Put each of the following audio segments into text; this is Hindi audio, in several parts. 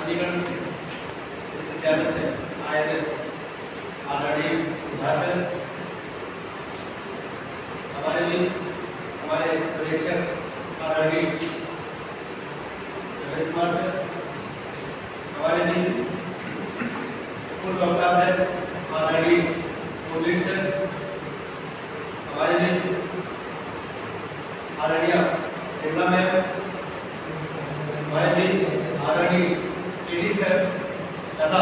अलीगढ़ विश्वविद्यालय से आए थे आदरणीय भाषण हमारे लिए हमारे पर्यवेक्षक आदरणीय रमेश कुमार सर, हमारे बीच पूर्व अध्यक्ष आदरणीय मुरली सर, हमारे बीच आदरणीय निर्मला मैम, हमारे बीच आदरणीय टीडी सर तथा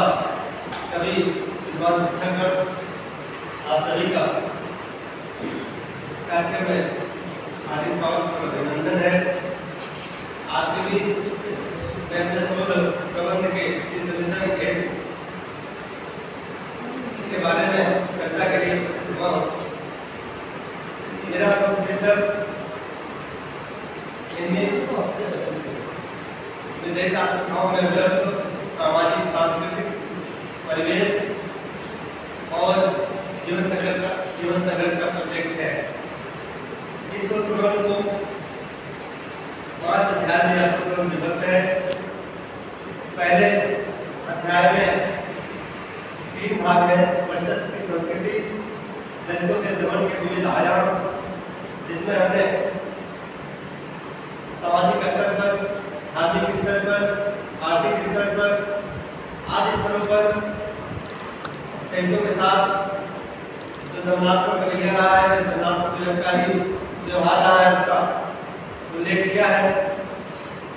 सभी विद्वान शिक्षकगण, आप सभी का इस कार्यक्रम में हार्दिक स्वागत और अभिनंदन है। आपके बीच मैं अपने शोध प्रबंध के इस विषय के इसके बारे में चर्चा के लिए उपस्थित हुआ हूँ। मेरा शोध शीर्षक हिंदी विदेशात्मकताओं में विलुप्त सामाजिक सांस्कृतिक परिवेश और जीवन संघर्ष का परिप्रेक्ष्य है। इस शोध प्रबंध को 5 अध्याय में यह शोध प्रबंध विभक्त है। पहले अध्याय में 3 भाग है। वर्चस्व की संस्कृति, दलितों के दमन के विविध आयाम, जिसमें हमने सामाजिक स्तर पर, धार्मिक स्तर पर, आर्थिक स्तर पर, आदि स्तरों पर दलितों के साथ जो दमनात्मक रवैया रहा है, जो दमनात्मक विलंबकारी व्यवहार रहा है, उसका उल्लेख किया है।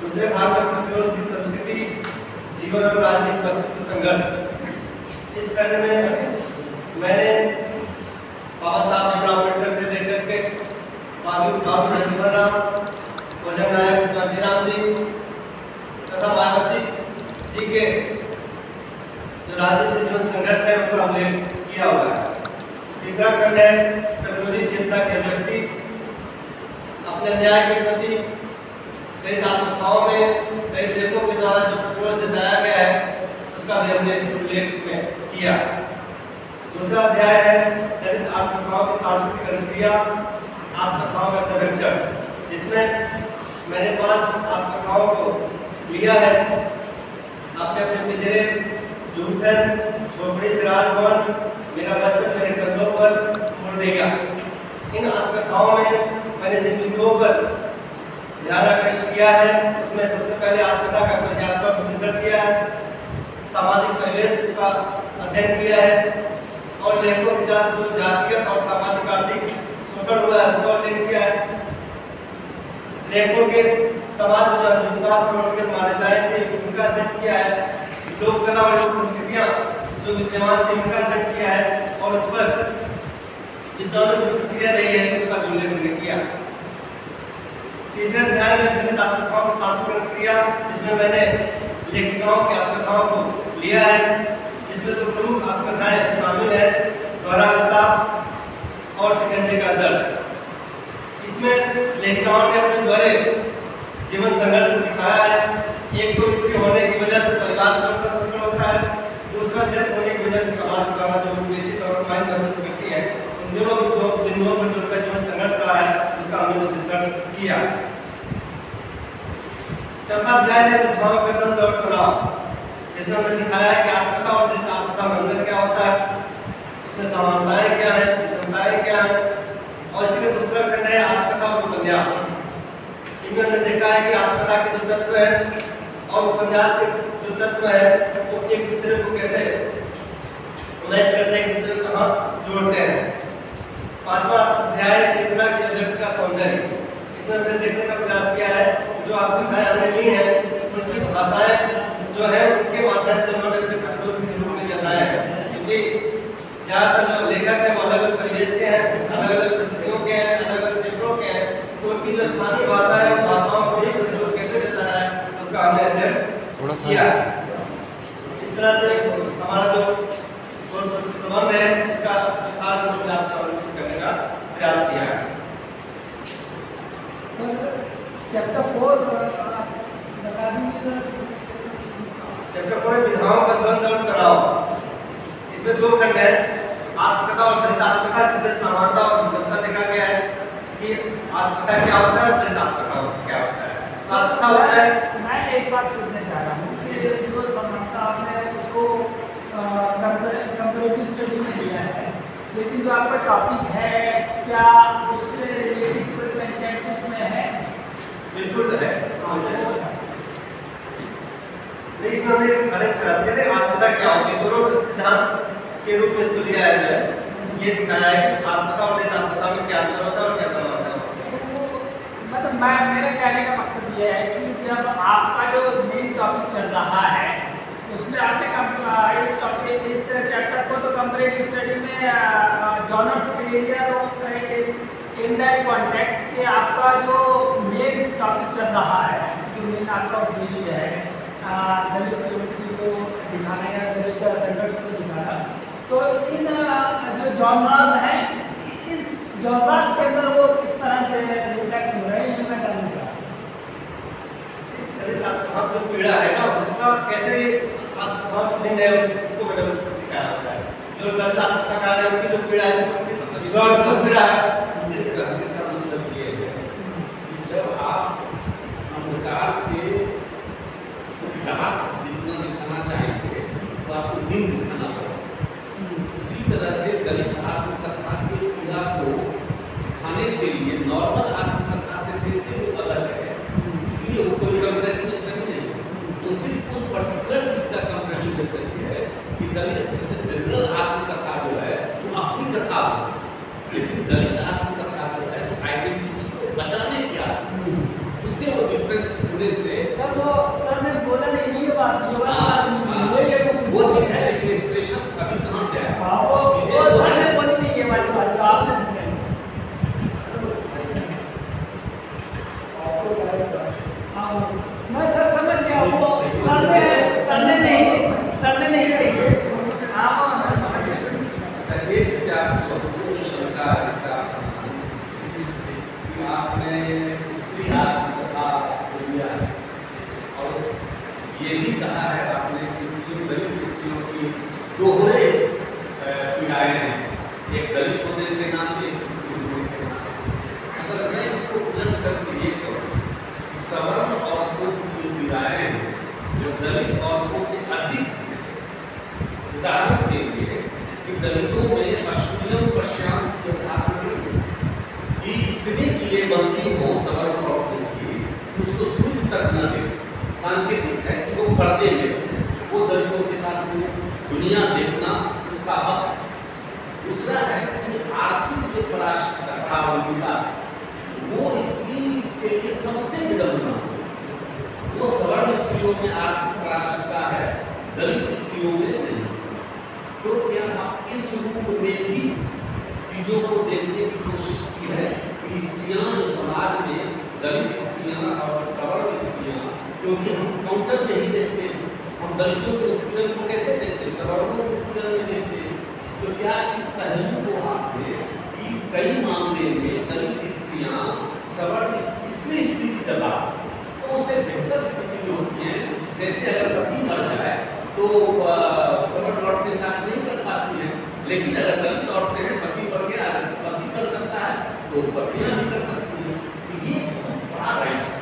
दूसरे भाग में प्रतिरोध की संस्कृति, जीवन और राजनीतिक अस्तित्व संघर्ष। इस खंड में मैंने बाबा साहब भीमराव अम्बेडकर से लेकर के बाबू जगजीवन राम, भोजन नायक काशीराम जी तथा मायावती जी के जो राजनीतिक जीवन संघर्ष है उनका उल्लेख किया हुआ है। तीसरा खंड है प्रतिरोधी चिंता के व्यक्ति, अपने न्याय के प्रति कई तात्विकताओं में कई लेखकों के द्वारा जो प्रतिरोध जताया गया है उसका भी हमने उल्लेख इसमें किया। दूसरा अध्याय है दलित आत्मकथाओं की सांस्कृतिक अनुक्रिया, आत्मकथाओं का संरक्षण, जिसमें मैंने 5 आत्मकथाओं को लिया है। आपने अपने पिछले जूठन, झोपड़ी से राजभवन, मेरा बचपन मेरे कंधों पर मुड़ देगा, इन आत्मकथाओं में मैंने जिन बिंदुओं पर ध्यान आकर्षित किया है उसमें सबसे पहले आत्मकथा का परिचयात्मक विश्लेषण किया है, सामाजिक परिवेश का अध्ययन किया है और लेखकों के साथ जो जातीय और सामाजिक आर्थिक शोषण हुआ है उसका उल्लेख किया है। लेखकों के समाज में जो अंधविश्वास और उनकी मान्यताएं थी उनका अध्ययन किया है। लोक कला और लोक संस्कृतियां जो विद्यमान थी उनका अध्ययन किया है और उस पर विद्वानों की प्रतिक्रिया रही है उसका उल्लेख किया। तीसरे अध्याय में दलित आत्मकथाओं की सांस्कृतिक क्रिया, जिसमें मैंने लेखिकाओं की आत्मकथाओं को लिया है, जिसमें जो प्रमुख आत्मकथाएं शामिल है दोहरा इंसाफ और शिकंजे का दर्द। इसमें लेखिकाओं ने अपने द्वारे जीवन संघर्ष को दिखाया है। एक तो स्त्री होने की वजह से परिवार का शोषण होता है, दूसरा दलित होने की वजह से समाज द्वारा जो उपेक्षित और अपमानित महसूस करती है। उन दोनों बिंदुओं पर जो उनका जीवन संघर्ष रहा है उसका हमने विश्लेषण किया। चौथा अध्याय है विधवाओं का द्वंद्व और तनाव, जिसमें हमने दिखाया है कि आत्मकथा और दलित आत्मकथा में अंतर क्या होता है, इसमें समानताएं क्या है, विषमताएं क्या है। और इसी का दूसरा खंड है आत्मकथा और उपन्यास। इनमें हमने देखा है कि आत्मकथा के जो तत्व है और उपन्यास के जो तत्व है वो एक दूसरे को कैसे मैच करते हैं, एक दूसरे को कहाँ जोड़ते हैं। पांचवा अध्याय चेतना के अभिव्यक्ति का सौंदर्य, इसमें हमने देखने का प्रयास किया है जो आत्मकथाएं हमने ली हैं उनकी भाषाएं जो है उनके माध्यम से उन्होंने अपने प्रतिरोध की जरूरत जताया है, क्योंकि ज्यादातर जो लेखक है वो अलग अलग परिवेश के हैं, अलग अलग परिस्थितियों के हैं, अलग अलग क्षेत्रों के हैं, तो उनकी जो स्थानीय भाषा है उन भाषाओं को ही प्रतिरोध कैसे जताया है उसका हमने अध्ययन किया। इस तरह से हमारा जो प्रबंध है इसका विस्तार रूप में आपसे अवगत करने का प्रयास किया है। चैप्टर 4 बता दीजिए। चैप्टर 4 विधाओं का द्वंद्व और तनाव। इसमें 2 खंड है, आत्मकथा और दलित आत्मकथा, जिसमें समानता और विषमता देखा गया है कि आत्मकथा क्या होता है और दलित आत्मकथा क्या होता है। आत्मकथा होता है एक बात पूछना चाह रहा हूँ कि जो समानता आपने उसको कंपैरेटिव स्टडी में दिया है, लेकिन जो आपका टॉपिक है क्या उससे रिलेटेड कोई कंटेंट उसमें है? बिल्कुल है। नहीं, इसमें हमने कनेक्ट करा सकते हैं आत्मकथा क्या होती है, दोनों सिद्धांत के रूप में इसको दिया है। ये दिखाया है कि आत्मकथा और निरात्मकथा में क्या अंतर होता है और क्या समानता है। मतलब मेरा कहने का मकसद ये है कि जब आपका जो मेन टॉपिक चल रहा है उसमें आपने इस टॉपिक इस चैप्टर को तो कंपैरेटिव स्टडी में genres clear in that context कि आपका जो मेन टॉपिक चल रहा है, जो मेन आपका उद्देश्य है दलित कम्युनिटी को दिखाना या दलित संघर्ष को दिखाना, तो इन जो जॉनर्स हैं इस जॉनर्स के अंदर वो किस तरह से रिफ्लेक्ट हो रहे हैं, ये मैं जानना चाहता हूँ। आप जो पीड़ा है ना उसका कैसे आप बहुत दिन है उनको मैंने उसको दिखाया होता है। जो दलित आत्मकथा है उनकी जो पीड़ा है जो पीड़ा है, इस कहने का मतलब ये है कि जब आप अंधकार के रात जितना दिखाना चाहेंगे तो आपको दिन दिखाना पड़ेगा। उसी तरह से दलित आत्मकथा के पीड़ा को दिखाने के लिए नॉर्मल आत्मकथा से कैसे वो अलग है, इसलिए वो कोई कंपैरेटिव स्टडी नहीं है। तो सिर्फ उस पर्टिकुलर चीज का कंपैरेटिव स्टडी है कि दलित जैसे जनरल आत्मकथा जो है जो अपनी कथा हो, लेकिन दलित आत्मकथा जो है सो आइडेंटिटी को बचाने की आत्मकथा, उससे वो डिफरेंस होने से सर ने बोला नहीं ये बात वो चीज है, लेकिन एक्सप्रेशन अभी कहाँ से आया? वो सर ने बोली नहीं ये वाली बात, आपने समझा। मैं सर समझ गया, वो सर ने नहीं कही। हाँ समझ गया। एक चीज आपको जो शंका इसका आपने स्त्री आत्मकथा लिया है और ये भी कहा है आपने स्त्रियों दलित स्त्रियों की दोहरे पीड़ाएं हैं, एक दलित होने के नाते एक स्त्री होने के नाते। अगर मैं इसको उलट करके ये कहूँ कि सवर्ण औरतों की जो पीड़ाएं हैं जो दलित औरतों से अधिक है, उदाहरण देंगे कि दलितों में अश्लीलम पश्चात के उदाहरण कि इतने किए बंदी हो सवर्ण औरतों की उसको सूझ तक न दे, सांकेतिक है कि वो पर्दे में वो दलितों के साथ में दुनिया देखना उसका हक। दूसरा है कि आर्थिक जो पराश्रमिता वो स्त्री के लिए सबसे विडम्बना, वो सवर्ण स्त्रियों में आर्थिक पराश्रमिता है, दलित स्त्रियों में नहीं। तो क्या आप इस रूप में भी चीजों को देखने की कोशिश की है कि स्त्रियां जो समाज में दलित स्त्रियां और सवर्ण स्त्रियां, क्योंकि हम काउंटर में ही देखते हैं, हम दलितों के उत्पीड़न को कैसे देखते हैं, सवर्णों के उत्पीड़न में देखते हैं। तो क्या इस पहलू को आपने कि कई मामले में दलित स्त्रियां सवर्ण स्त्री की दबाव तो उससे बेहतर स्थिति में होती है। जैसे अगर पति मर जाए तो सवर्ण औरतें साथ नहीं कर पाती हैं, लेकिन अगर दलित औरतें हैं पति मर गया पति कर सकता है तो पत्नियां भी कर सकती हैं। ये बड़ा राइट है।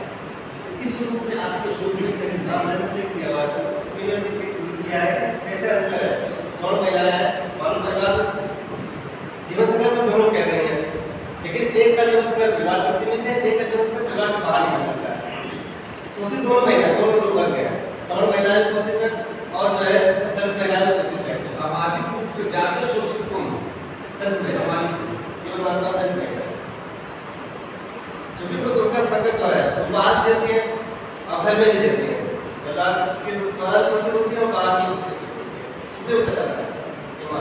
इस रूप में आपको शोधन किया है कैसे अंतर है, सवर्ण महिलाएं हैं, सवर्ण महिला जीवन संघर्ष में दोनों कह रही है, लेकिन एक का जीवन संघर्ष विवाह पर सीमित है, एक का जीवन संघर्ष विवाह के बाहर निकल सकता है। तो उसी दोनों महिला दोनों लोग वर्ग हैं, सवर्ण महिलाएं शोषित है और जो है दलित महिलाएं शोषित है। सामाजिक रूप से ज्यादा शोषित कौन है? दलित महिला सामाजिक रूप से केवल मानता है दलित महिला क्योंकि वो दुर्गा संकट तो है, बाहर जेलती है और घर में भी जेलती है, के बाहर शोषित होती है और बाहर भी उसे पता है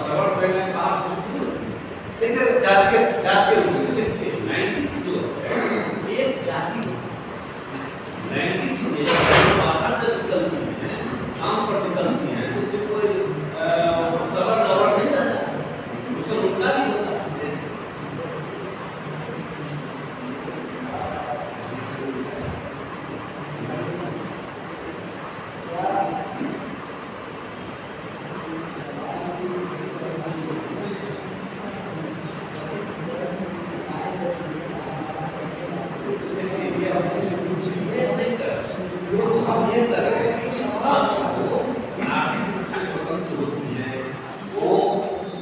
सवर्ण महिलाएं बाहर शोषित नहीं होती। लेकिन जात के रूप में लैंगिक जो है एक जाति लैंगिक बाहर जब निकलती है काम पर निकलती है तो फिर कोई सवर्ण औरत नहीं रहता, उससे उनका भी होता है।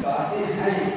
बातें हैं